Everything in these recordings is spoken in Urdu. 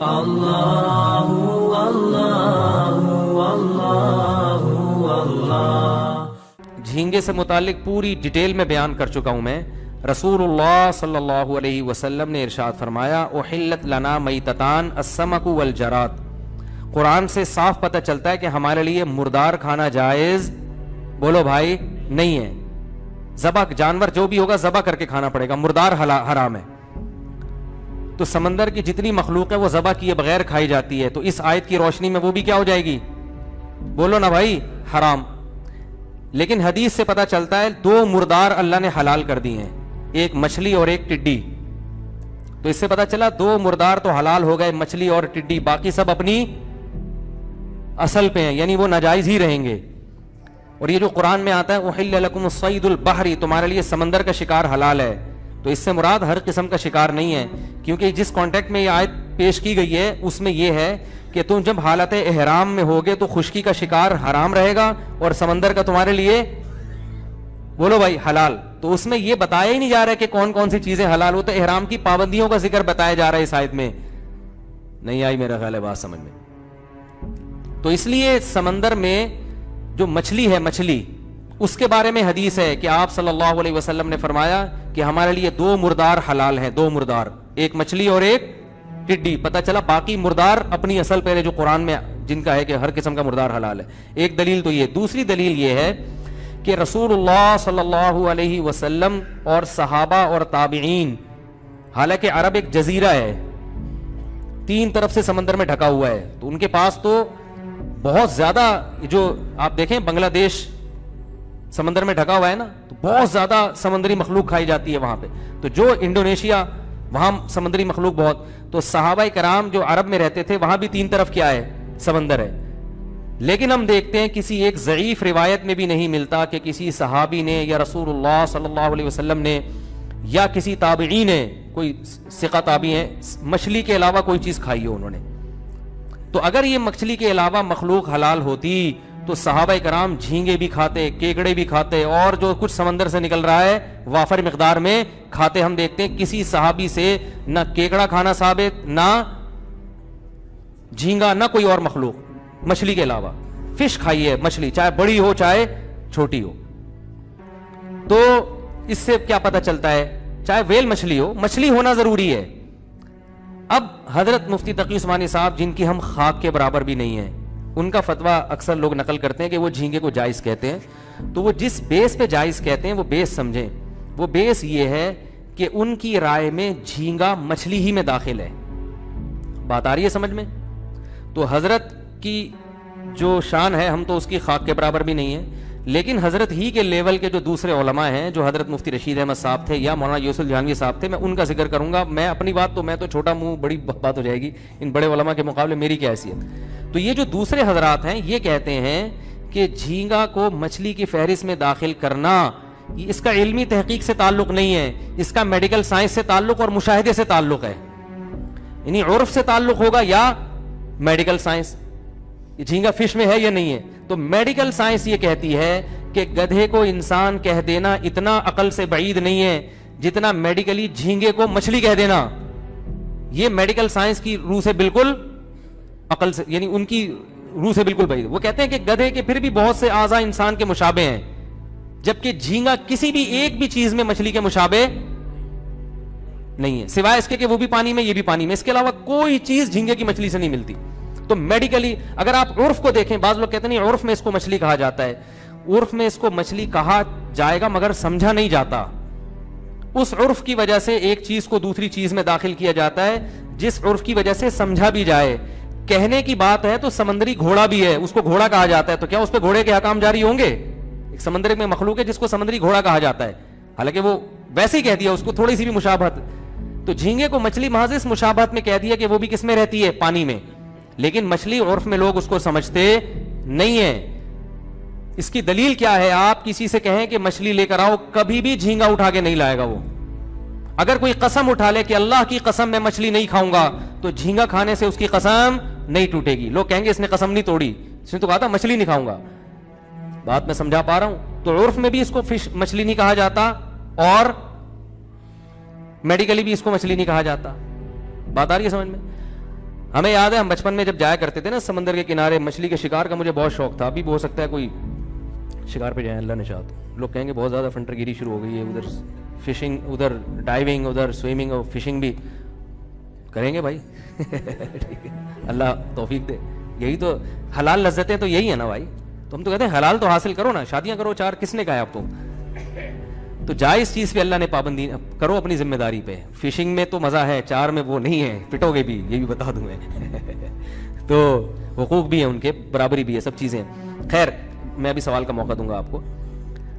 اللہ اللہ اللہ اللہ۔ جھینگے سے متعلق پوری ڈیٹیل میں بیان کر چکا ہوں میں۔ رسول اللہ صلی اللہ علیہ وسلم نے ارشاد فرمایا احلت لنا میتتان السمک والجراد۔ قرآن سے صاف پتہ چلتا ہے کہ ہمارے لیے مردار کھانا جائز بولو بھائی نہیں ہے۔ ذبح جانور جو بھی ہوگا ذبح کر کے کھانا پڑے گا، مردار حرام ہے۔ تو سمندر کی جتنی مخلوق ہے وہ ذبح کیے بغیر کھائی جاتی ہے، تو اس آیت کی روشنی میں وہ بھی کیا ہو جائے گی؟ بولو نا بھائی، حرام۔ لیکن حدیث سے پتہ چلتا ہے دو مردار اللہ نے حلال کر دی ہیں، ایک مچھلی اور ایک ٹڈی۔ تو اس سے پتہ چلا دو مردار تو حلال ہو گئے، مچھلی اور ٹڈی، باقی سب اپنی اصل پہ ہیں، یعنی وہ ناجائز ہی رہیں گے۔ اور یہ جو قرآن میں آتا ہے احل لکم الصید البحری، تمہارے لیے سمندر کا شکار حلال ہے، تو اس سے مراد ہر قسم کا شکار نہیں ہے، کیونکہ جس کانٹیکٹ میں یہ آیت پیش کی گئی ہے اس میں یہ ہے کہ تم جب حالت احرام میں ہوگے تو خشکی کا شکار حرام رہے گا اور سمندر کا تمہارے لیے بولو بھائی حلال۔ تو اس میں یہ بتایا ہی نہیں جا رہا ہے کہ کون کون سی چیزیں حلال ہوتے، احرام کی پابندیوں کا ذکر بتایا جا رہا ہے اس آیت میں۔ نہیں آئی میرا خیال ہے بات سمجھ میں؟ تو اس لیے سمندر میں جو مچھلی ہے، مچھلی اس کے بارے میں حدیث ہے کہ آپ صلی اللہ علیہ وسلم نے فرمایا کہ ہمارے لیے دو مردار حلال ہیں، دو مردار، ایک مچھلی اور ایک ٹڈی۔ پتہ چلا باقی مردار اپنی اصل پہلے جو قرآن میں جن کا ہے کہ ہر قسم کا مردار حلال ہے۔ ایک دلیل تو یہ، دوسری دلیل یہ ہے کہ رسول اللہ صلی اللہ علیہ وسلم اور صحابہ اور تابعین، حالانکہ عرب ایک جزیرہ ہے، تین طرف سے سمندر میں ڈھکا ہوا ہے، تو ان کے پاس تو بہت زیادہ، جو آپ دیکھیں بنگلہ دیش سمندر میں ڈھکا ہوا ہے نا، تو بہت زیادہ سمندری مخلوق کھائی جاتی ہے وہاں پہ، تو جو انڈونیشیا وہاں سمندری مخلوق بہت، تو صحابہ کرام جو عرب میں رہتے تھے وہاں بھی تین طرف کیا ہے؟ سمندر ہے۔ لیکن ہم دیکھتے ہیں کسی ایک ضعیف روایت میں بھی نہیں ملتا کہ کسی صحابی نے یا رسول اللہ صلی اللہ علیہ وسلم نے یا کسی تابعی نے، کوئی ثقہ تابعی ہیں، مچھلی کے علاوہ کوئی چیز کھائی ہو انہوں نے۔ تو اگر یہ مچھلی کے علاوہ مخلوق حلال ہوتی تو صحابہ کرام جھینگے بھی کھاتے، کیکڑے بھی کھاتے، اور جو کچھ سمندر سے نکل رہا ہے وافر مقدار میں کھاتے۔ ہم دیکھتے ہیں کسی صحابی سے نہ کیکڑا کھانا ثابت، نہ جھینگا، نہ کوئی اور مخلوق مچھلی کے علاوہ۔ فش کھائی ہے مچھلی، چاہے بڑی ہو چاہے چھوٹی ہو۔ تو اس سے کیا پتہ چلتا ہے؟ چاہے ویل مچھلی ہو، مچھلی ہونا ضروری ہے۔ اب حضرت مفتی تقی عثمانی صاحب، جن کی ہم خاک کے برابر بھی نہیں ہیں، ان کا فتویٰ اکثر لوگ نقل کرتے ہیں کہ وہ جھینگے کو جائز کہتے ہیں۔ تو وہ جس بیس پہ جائز کہتے ہیں وہ بیس سمجھیں، وہ بیس یہ ہے کہ ان کی رائے میں جھینگا مچھلی ہی میں داخل ہے۔ بات آ رہی ہے سمجھ میں؟ تو حضرت کی جو شان ہے ہم تو اس کی خاک کے برابر بھی نہیں ہیں، لیکن حضرت ہی کے لیول کے جو دوسرے علماء ہیں، جو حضرت مفتی رشید احمد صاحب تھے یا مولانا یوسف جہانگیر صاحب تھے، میں ان کا ذکر کروں گا۔ میں اپنی بات تو میں تو چھوٹا منہ، بڑی بات ہو جائے گی، ان بڑے علماء کے مقابلے میری کیا حیثیت۔ تو یہ جو دوسرے حضرات ہیں یہ کہتے ہیں کہ جھینگا کو مچھلی کی فہرست میں داخل کرنا، اس کا علمی تحقیق سے تعلق نہیں ہے، اس کا میڈیکل سائنس سے تعلق اور مشاہدے سے تعلق ہے، یعنی عرف سے تعلق ہوگا یا میڈیکل سائنس، جھینگا فش میں ہے یا نہیں ہے۔ تو میڈیکل سائنس یہ کہتی ہے کہ گدھے کو انسان کہہ دینا اتنا عقل سے بعید نہیں ہے جتنا میڈیکلی جھینگے کو مچھلی کہہ دینا۔ یہ میڈیکل سائنس کی روح سے بالکل عقل سے، یعنی ان کی روح سے بالکل بعید۔ وہ کہتے ہیں کہ گدھے کے پھر بھی بہت سے اعضاء انسان کے مشابہ ہیں، جبکہ جھینگا کسی بھی ایک بھی چیز میں مچھلی کے مشابہ نہیں ہے، سوائے اس کے کہ وہ بھی پانی میں یہ بھی پانی میں، اس کے علاوہ کوئی چیز جھینگے کی مچھلی سے نہیں ملتی۔ تو میڈیکلی اگر آپ عرف کو دیکھیں، بعض لوگ کہتے ہیں نہیں عرف میں اس کو مچھلی کہا جاتا ہے، عرف میں اس کو مچھلی کہا جائے گا مگر سمجھا نہیں جاتا۔ اس عرف کی وجہ سے ایک چیز کو دوسری چیز میں داخل کیا جاتا ہے جس عرف کی وجہ سے سمجھا بھی جائے۔ کہنے کی بات ہے تو سمندری گھوڑا بھی ہے، اس کو گھوڑا کہا جاتا ہے، تو کیا اس پہ گھوڑے کے احکام جاری ہوں گے؟ ایک سمندر میں مخلوق ہے جس کو سمندری گھوڑا کہا جاتا ہے، حالانکہ وہ ویسے ہی کہہ دیا، اس کو تھوڑی سی بھی مشابہت۔ تو جھینگے کو مچھلی محض اس مشابہت میں کہہ دیا کہ وہ بھی کس میں رہتی ہے؟ پانی میں، لیکن مچھلی عرف میں لوگ اس کو سمجھتے نہیں ہیں۔ اس کی دلیل کیا ہے؟ آپ کسی سے کہیں کہ مچھلی لے کر آؤ، کبھی بھی جھینگا اٹھا کے نہیں لائے گا وہ۔ اگر کوئی قسم اٹھا لے کہ اللہ کی قسم میں مچھلی نہیں کھاؤں گا، تو جھینگا کھانے سے اس کی قسم نہیں ٹوٹے گی۔ لوگ کہیں گے اس نے قسم نہیں توڑی، اس نے تو کہا تھا مچھلی نہیں کھاؤں گا۔ بات میں سمجھا پا رہا ہوں؟ تو عرف میں بھی اس کو فش مچھلی نہیں کہا جاتا اور میڈیکلی بھی اس کو مچھلی نہیں کہا جاتا۔ بات آ رہی ہے سمجھ میں؟ ہمیں یاد ہے ہم بچپن میں جب جایا کرتے تھے نا سمندر کے کنارے, مچھلی کے شکار کا مجھے بہت شوق تھا. ابھی بھی ہو سکتا ہے کوئی شکار پہ جائیں, اللہ نے چاہا تو. لوگ کہیں گے بہت زیادہ فنٹر گیری شروع ہو گئی ہے, ادھر فشنگ, ادھر ڈائیونگ, ادھر سوئمنگ اور فشنگ بھی کریں گے بھائی. اللہ توفیق دے. یہی تو حلال لذتیں تو یہی ہے نا بھائی. تو ہم تو کہتے ہیں حلال تو حاصل کرو نا, شادیاں کرو 4, کس نے کہا ہے آپ کو؟ تو جائز چیز پہ اللہ نے پابندی کرو اپنی ذمہ داری پہ. فشنگ میں تو مزہ ہے, 4 میں وہ نہیں ہے, پٹو گے بھی, یہ بھی بتا دوں میں. تو حقوق بھی ہیں ان کے, برابری بھی ہے, سب چیزیں. خیر میں ابھی سوال کا موقع دوں گا آپ کو.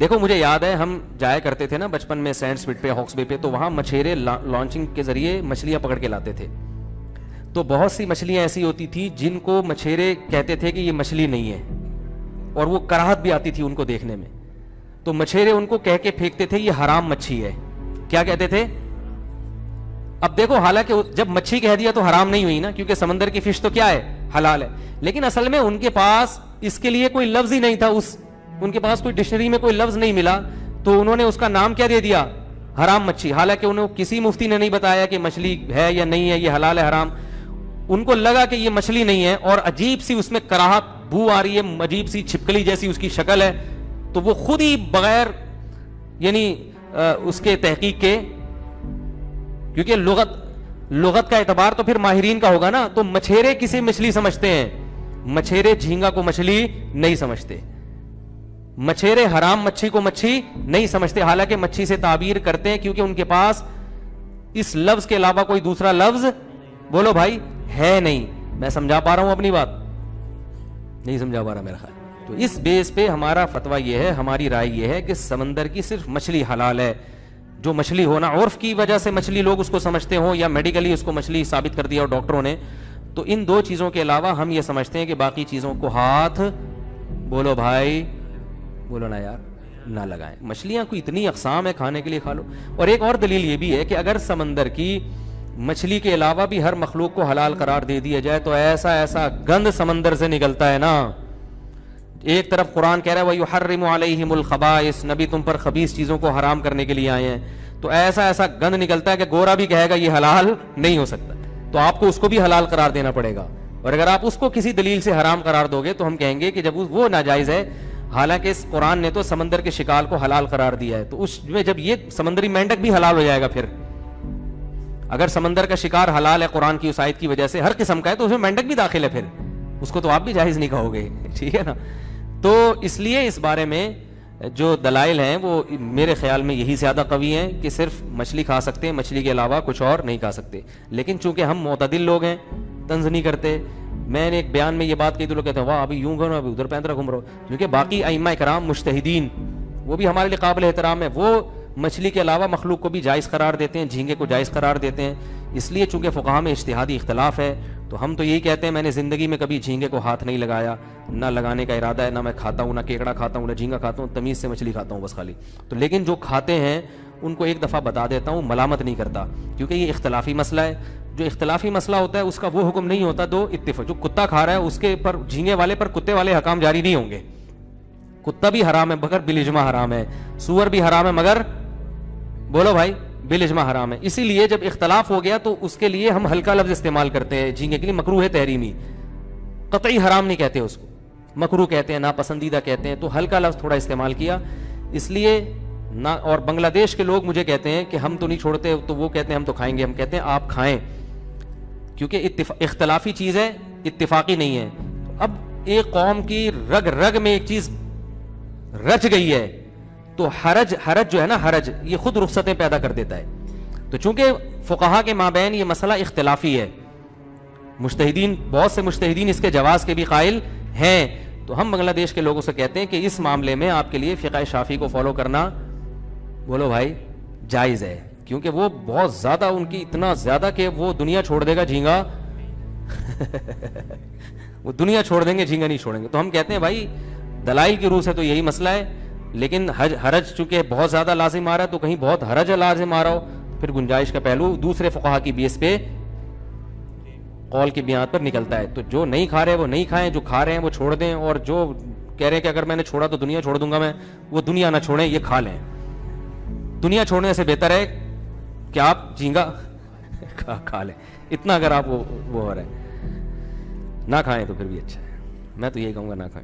دیکھو مجھے یاد ہے ہم جایا کرتے تھے نا بچپن میں سینڈ سپٹ پہ, ہاکس بے پہ, تو وہاں مچھیرے لانچنگ کے ذریعے مچھلیاں پکڑ کے لاتے تھے. تو بہت سی مچھلیاں ایسی ہوتی تھی جن کو مچھیرے کہتے تھے کہ یہ مچھلی نہیں ہے, اور وہ کراہت بھی آتی تھی ان کو دیکھنے میں. تو مچھیرے ان کو کہہ کے پھینکتے تھے یہ حرام مچھی ہے. کیا کہتے تھے؟ اب دیکھو حالانکہ جب مچھی کہہ دیا تو حرام نہیں ہوئی نا, کیونکہ سمندر کی فش تو کیا ہے, حلال ہے. لیکن اصل میں ان کے پاس اس کے لیے کوئی لفظ ہی نہیں تھا, ان کے پاس کوئی ڈکشنری میں کوئی لفظ نہیں ملا, تو انہوں نے اس کا نام کیا دے دیا, حرام مچھی. حالانکہ انہوں کسی مفتی نے نہیں بتایا کہ مچھلی ہے یا نہیں ہے, یہ حلال ہے حرام. ان کو لگا کہ یہ مچھلی نہیں ہے, اور عجیب سی اس میں کراہت بو آ رہی ہے, عجیب سی چھپکلی جیسی اس کی شکل ہے. تو وہ خود ہی بغیر یعنی اس کے تحقیق کے, کیونکہ لغت کا اعتبار تو پھر ماہرین کا ہوگا نا, تو مچھیرے کسے مچھلی سمجھتے ہیں؟ مچھیرے جھینگا کو مچھلی نہیں سمجھتے, مچھیرے حرام مچھی کو مچھی نہیں سمجھتے. حالانکہ مچھی سے تعبیر کرتے ہیں کیونکہ ان کے پاس اس لفظ کے علاوہ کوئی دوسرا لفظ, بولو بھائی, ہے نہیں. میں سمجھا پا رہا ہوں اپنی بات؟ نہیں سمجھا پا رہا میرا خیال. تو اس بیس پہ ہمارا فتویٰ یہ ہے, ہماری رائے یہ ہے کہ سمندر کی صرف مچھلی حلال ہے. جو مچھلی ہونا عرف کی وجہ سے مچھلی لوگ اس کو سمجھتے ہوں, یا میڈیکلی اس کو مچھلی ثابت کر دیا اور ڈاکٹروں نے, تو ان 2 چیزوں کے علاوہ ہم یہ سمجھتے ہیں کہ باقی چیزوں کو ہاتھ, بولو بھائی, بولو نا یار, نہ لگائیں. مچھلیاں کو اتنی اقسام ہے, کھانے کے لیے کھا لو. اور ایک اور دلیل یہ بھی ہے کہ اگر سمندر کی مچھلی کے علاوہ بھی ہر مخلوق کو حلال قرار دے دیا جائے تو ایسا گند سمندر سے نکلتا ہے نا. ایک طرف قرآن کہہ رہا ہے وَيُحَرِّمُ عَلَيْهِمُ الْخَبَائِثَ, نبی تم پر خبیث چیزوں کو حرام کرنے کے لیے آئے ہیں. تو ایسا گند نکلتا ہے کہ گورا بھی کہے گا یہ حلال نہیں ہو سکتا, تو آپ کو اس کو بھی حلال قرار دینا پڑے گا. اور اگر آپ اس کو کسی دلیل سے حرام قرار دو گے تو ہم کہیں گے کہ جب وہ ناجائز ہے, حالانکہ اس قرآن نے تو سمندر کے شکار کو حلال قرار دیا ہے, تو اس میں جب یہ سمندری مینڈک بھی حلال ہو جائے گا, پھر اگر سمندر کا شکار حلال ہے قرآن کی اس آیت کی وجہ سے, ہر قسم کا ہے, تو اس میں مینڈک بھی داخل ہے, پھر اس کو تو آپ بھی جائز نہیں کہو گے, ٹھیک ہے نا. تو اس لیے اس بارے میں جو دلائل ہیں وہ میرے خیال میں یہی زیادہ قوی ہیں کہ صرف مچھلی کھا سکتے ہیں, مچھلی کے علاوہ کچھ اور نہیں کھا سکتے. لیکن چونکہ ہم معتدل لوگ ہیں, طنز نہیں کرتے. میں نے ایک بیان میں یہ بات کہی تو لوگ کہتے ہیں واہ ابھی یوں گھومو, ابھی ادھر پینترا گھوم رہو, کیونکہ باقی ائمہ کرام مجتہدین وہ بھی ہمارے لیے قابل احترام ہے, وہ مچھلی کے علاوہ مخلوق کو بھی جائز قرار دیتے ہیں, جھینگے کو جائز قرار دیتے ہیں. اس لیے چونکہ فقہاء میں اجتہادی اختلاف ہے, تو ہم تو یہی کہتے ہیں, میں نے زندگی میں کبھی جھینگے کو ہاتھ نہیں لگایا, نہ لگانے کا ارادہ ہے, نہ میں کھاتا ہوں, نہ کیکڑا کھاتا ہوں, نہ جھینگا کھاتا ہوں, تمیز سے مچھلی کھاتا ہوں بس خالی. تو لیکن جو کھاتے ہیں ان کو ایک دفعہ بتا دیتا ہوں, ملامت نہیں کرتا, کیونکہ یہ اختلافی مسئلہ ہے. جو اختلافی مسئلہ ہوتا ہے اس کا وہ حکم نہیں ہوتا دو اتفاق. جو کتا کھا رہا ہے اس کے پر جھینگے والے پر کتے والے حکام جاری نہیں ہوں گے. کتا بھی حرام ہے مگر بالاجماع حرام ہے, سور بھی حرام ہے مگر, بولو بھائی, بالاجماع حرام ہے. اسی لیے جب اختلاف ہو گیا تو اس کے لیے ہم ہلکا لفظ استعمال کرتے ہیں جھینگے کے لیے, مکروہ تحریمی, قطعی حرام نہیں کہتے اس کو, مکروہ کہتے ہیں, ناپسندیدہ کہتے ہیں. تو ہلکا لفظ تھوڑا استعمال کیا اس لیے نہ. اور بنگلہ دیش کے لوگ مجھے کہتے ہیں کہ ہم تو نہیں چھوڑتے, تو وہ کہتے ہیں ہم تو کھائیں گے. ہم کہتے ہیں آپ کھائیں, کیونکہ اختلافی چیز ہے, اتفاقی نہیں ہے. اب ایک قوم کی رگ رگ میں ایک چیز رچ گئی ہے تو حرج جو ہے نا, حرج یہ خود رخصتیں پیدا کر دیتا ہے. تو چونکہ فقہا کے مابین یہ مسئلہ اختلافی ہے, مجتہدین, بہت سے مجتہدین اس کے جواز کے بھی قائل ہیں, تو ہم بنگلہ دیش کے لوگوں سے کہتے ہیں کہ اس معاملے میں آپ کے لیے فقہ شافعی کو فالو کرنا, بولو بھائی, جائز ہے. کیونکہ وہ بہت زیادہ, ان کی اتنا زیادہ کہ وہ دنیا چھوڑ دے گا جھینگا وہ دنیا چھوڑ دیں گے, جھینگا نہیں چھوڑیں گے. تو ہم کہتے ہیں بھائی دلائل کی روح سے تو یہی مسئلہ ہے, لیکن حرج چونکہ بہت زیادہ لازم آ رہا ہے, تو کہیں بہت حرج لازم آ رہا ہو, پھر گنجائش کا پہلو دوسرے فقہا کی بیس پہ قول کی بنیاد پر نکلتا ہے. تو جو نہیں کھا رہے وہ نہیں کھائیں, جو کھا رہے ہیں وہ چھوڑ دیں, اور جو کہہ رہے ہیں کہ اگر میں نے چھوڑا تو دنیا چھوڑ دوں گا میں, وہ دنیا نہ چھوڑیں, یہ کھا لیں. دنیا چھوڑنے سے بہتر ہے کہ آپ جھینگا کھا لیں, اتنا اگر آپ وہ ہو رہے ہیں. نہ کھائیں تو پھر بھی اچھا ہے. میں تو یہ کہوں گا نہ کھائیں.